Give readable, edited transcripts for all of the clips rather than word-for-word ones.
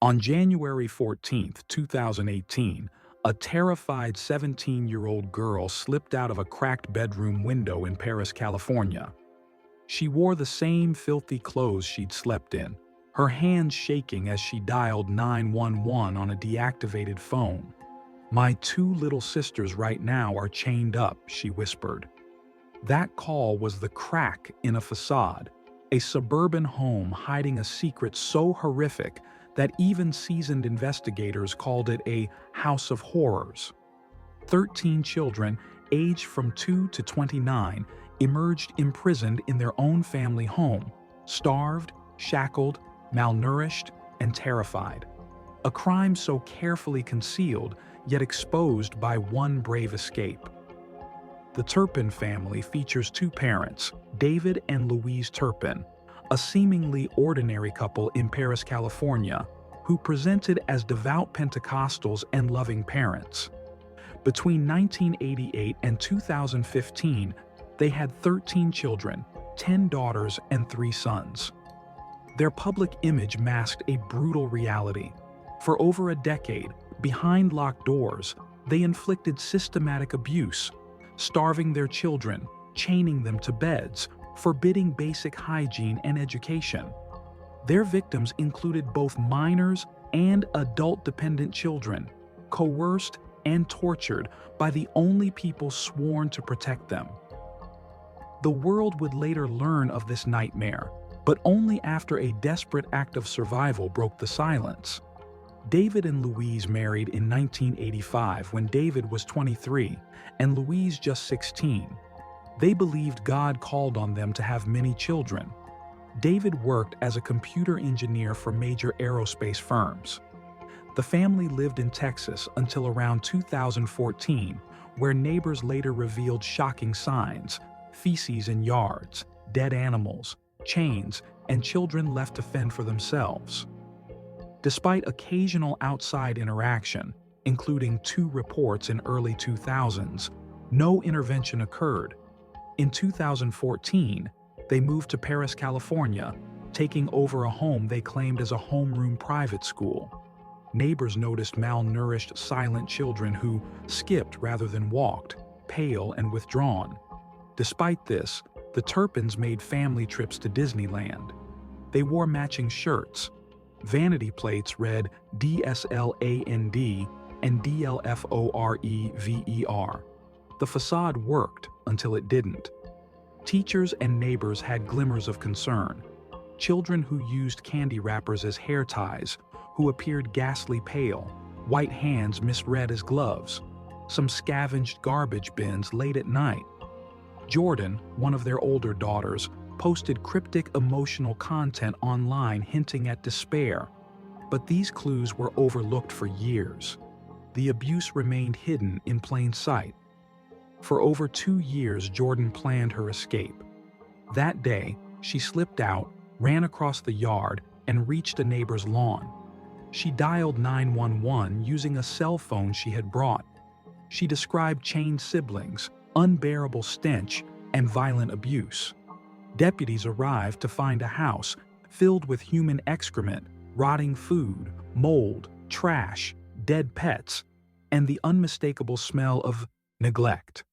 On January 14, 2018, a terrified 17-year-old girl slipped out of a cracked bedroom window in Perris, California. She wore the same filthy clothes she'd slept in, her hands shaking as she dialed 911 on a deactivated phone. "My two little sisters right now are chained up," she whispered. That call was the crack in a facade, a suburban home hiding a secret so horrific that even seasoned investigators called it a house of horrors. 13 children, aged from 2 to 29, emerged imprisoned in their own family home, starved, shackled, malnourished, and terrified. A crime so carefully concealed, yet exposed by one brave escape. The Turpin family features two parents, David and Louise Turpin, a seemingly ordinary couple in Perris, California, who presented as devout Pentecostals and loving parents. Between 1988 and 2015, they had 13 children, 10 daughters and 3 sons. Their public image masked a brutal reality. For over a decade, behind locked doors, they inflicted systematic abuse, starving their children, chaining them to beds, forbidding basic hygiene and education. Their victims included both minors and adult-dependent children, coerced and tortured by the only people sworn to protect them. The world would later learn of this nightmare, but only after a desperate act of survival broke the silence. David and Louise married in 1985 when David was 23 and Louise just 16. They believed God called on them to have many children. David worked as a computer engineer for major aerospace firms. The family lived in Texas until around 2014, where neighbors later revealed shocking signs: feces in yards, dead animals, chains, and children left to fend for themselves. Despite occasional outside interaction, including 2 reports in early 2000s, no intervention occurred. In 2014, they moved to Perris, California, taking over a home they claimed as a homeroom private school. Neighbors noticed malnourished, silent children who skipped rather than walked, pale and withdrawn. Despite this, the Turpins made family trips to Disneyland. They wore matching shirts. Vanity plates read DSLAND and DLFOREVER. The facade worked until it didn't. Teachers and neighbors had glimmers of concern. Children who used candy wrappers as hair ties, who appeared ghastly pale, white hands misread as gloves. Some scavenged garbage bins late at night. Jordan, one of their older daughters, posted cryptic emotional content online hinting at despair, but these clues were overlooked for years. The abuse remained hidden in plain sight. For over 2 years, Jordan planned her escape. That day, she slipped out, ran across the yard, and reached a neighbor's lawn. She dialed 911 using a cell phone she had brought. She described chained siblings, unbearable stench, and violent abuse. Deputies arrived to find a house filled with human excrement, rotting food, mold, trash, dead pets, and the unmistakable smell of neglect.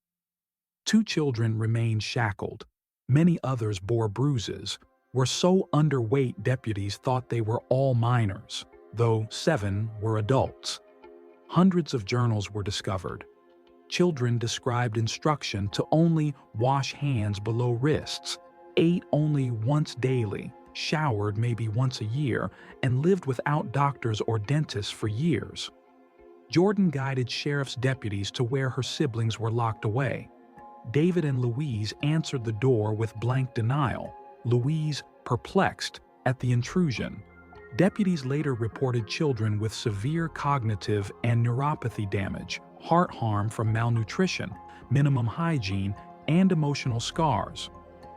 2 children remained shackled. Many others bore bruises, were so underweight deputies thought they were all minors, though 7 were adults. Hundreds of journals were discovered. Children described instruction to only wash hands below wrists, ate only once daily, showered maybe once a year, and lived without doctors or dentists for years. Jordan guided sheriff's deputies to where her siblings were locked away. David and Louise answered the door with blank denial, Louise perplexed at the intrusion. Deputies later reported children with severe cognitive and neuropathy damage, heart harm from malnutrition, minimum hygiene, and emotional scars.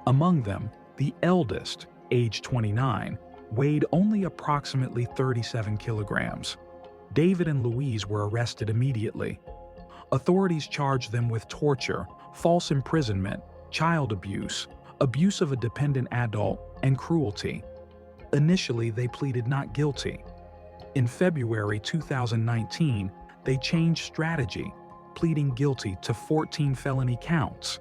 Among them, the eldest, age 29, weighed only approximately 37 kilograms. David and Louise were arrested immediately. Authorities charged them with torture, false imprisonment, child abuse, abuse of a dependent adult, and cruelty. Initially, they pleaded not guilty. In February 2019, they changed strategy, pleading guilty to 14 felony counts.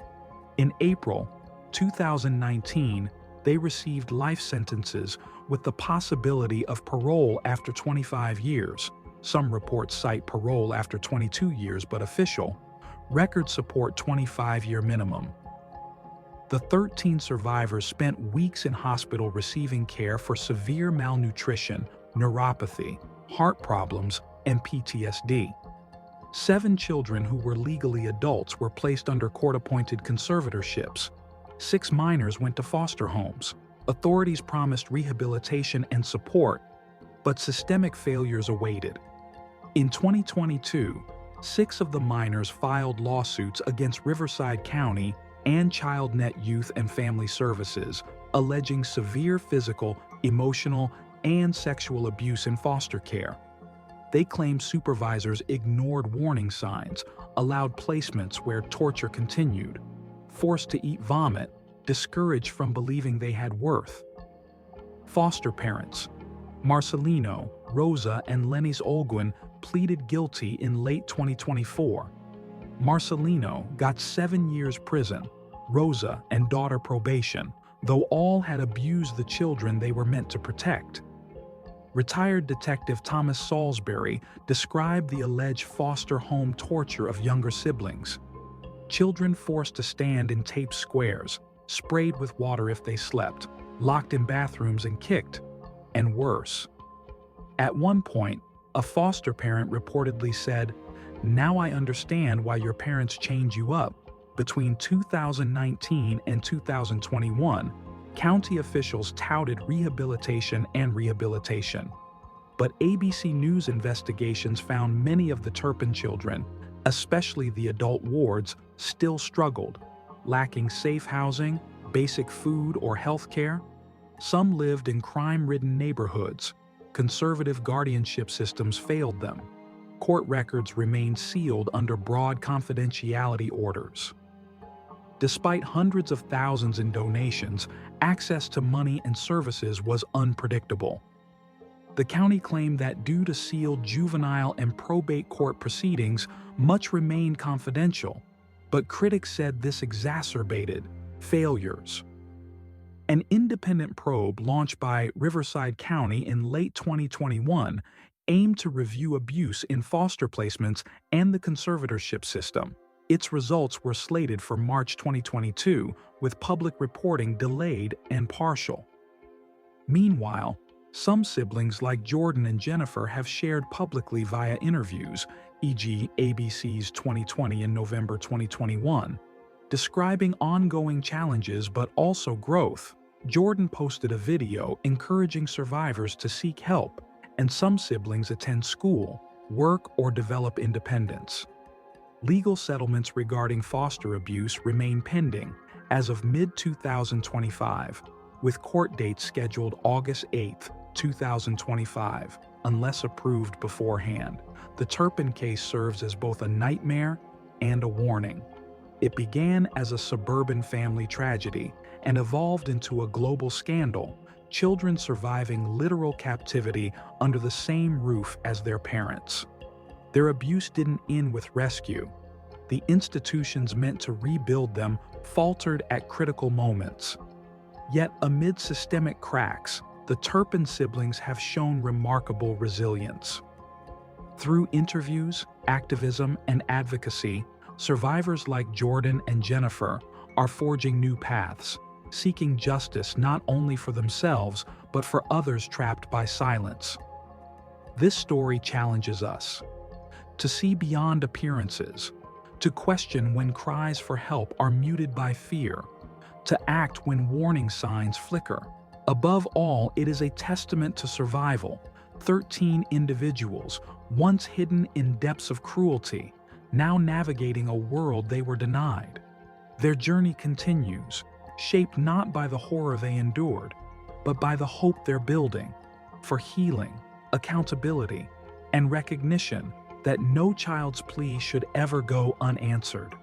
In April 2019, they received life sentences with the possibility of parole after 25 years. Some reports cite parole after 22 years, but official records support 25-year minimum. The 13 survivors spent weeks in hospital receiving care for severe malnutrition, neuropathy, heart problems, and PTSD. 7 children who were legally adults were placed under court-appointed conservatorships. 6 minors went to foster homes. Authorities promised rehabilitation and support, but systemic failures awaited. In 2022, 6 of the minors filed lawsuits against Riverside County and ChildNet Youth and Family Services, alleging severe physical, emotional, and sexual abuse in foster care. They claim supervisors ignored warning signs, allowed placements where torture continued, forced to eat vomit, discouraged from believing they had worth. Foster parents Marcelino, Rosa, and Lenny's Olguin pleaded guilty in late 2024. Marcelino got 7 years prison, Rosa and daughter probation, though all had abused the children they were meant to protect. Retired Detective Thomas Salisbury described the alleged foster home torture of younger siblings. Children forced to stand in taped squares, sprayed with water if they slept, locked in bathrooms and kicked, and worse. At one point, a foster parent reportedly said, "Now I understand why your parents chained you up." Between 2019 and 2021, county officials touted rehabilitation and rehabilitation. But ABC News investigations found many of the Turpin children, especially the adult wards, still struggled, lacking safe housing, basic food, or health care. Some lived in crime-ridden neighborhoods. Conservative guardianship systems failed them. Court records remained sealed under broad confidentiality orders. Despite hundreds of thousands in donations, access to money and services was unpredictable. The county claimed that due to sealed juvenile and probate court proceedings, much remained confidential, but critics said this exacerbated failures. An independent probe launched by Riverside County in late 2021 aimed to review abuse in foster placements and the conservatorship system. Its results were slated for March 2022, with public reporting delayed and partial. Meanwhile, some siblings like Jordan and Jennifer have shared publicly via interviews, e.g. ABC's 2020 and November 2021, describing ongoing challenges but also growth. Jordan posted a video encouraging survivors to seek help, and some siblings attend school, work, or develop independence. Legal settlements regarding foster abuse remain pending as of mid-2025, with court dates scheduled August 8, 2025, unless approved beforehand. The Turpin case serves as both a nightmare and a warning. It began as a suburban family tragedy and evolved into a global scandal, children surviving literal captivity under the same roof as their parents. Their abuse didn't end with rescue. The institutions meant to rebuild them faltered at critical moments. Yet amid systemic cracks, the Turpin siblings have shown remarkable resilience. Through interviews, activism, and advocacy, survivors like Jordan and Jennifer are forging new paths, seeking justice not only for themselves, but for others trapped by silence. This story challenges us to see beyond appearances, to question when cries for help are muted by fear, to act when warning signs flicker. Above all, it is a testament to survival. 13 individuals, once hidden in depths of cruelty, now navigating a world they were denied. Their journey continues, shaped not by the horror they endured, but by the hope they're building, for healing, accountability, and recognition that no child's plea should ever go unanswered.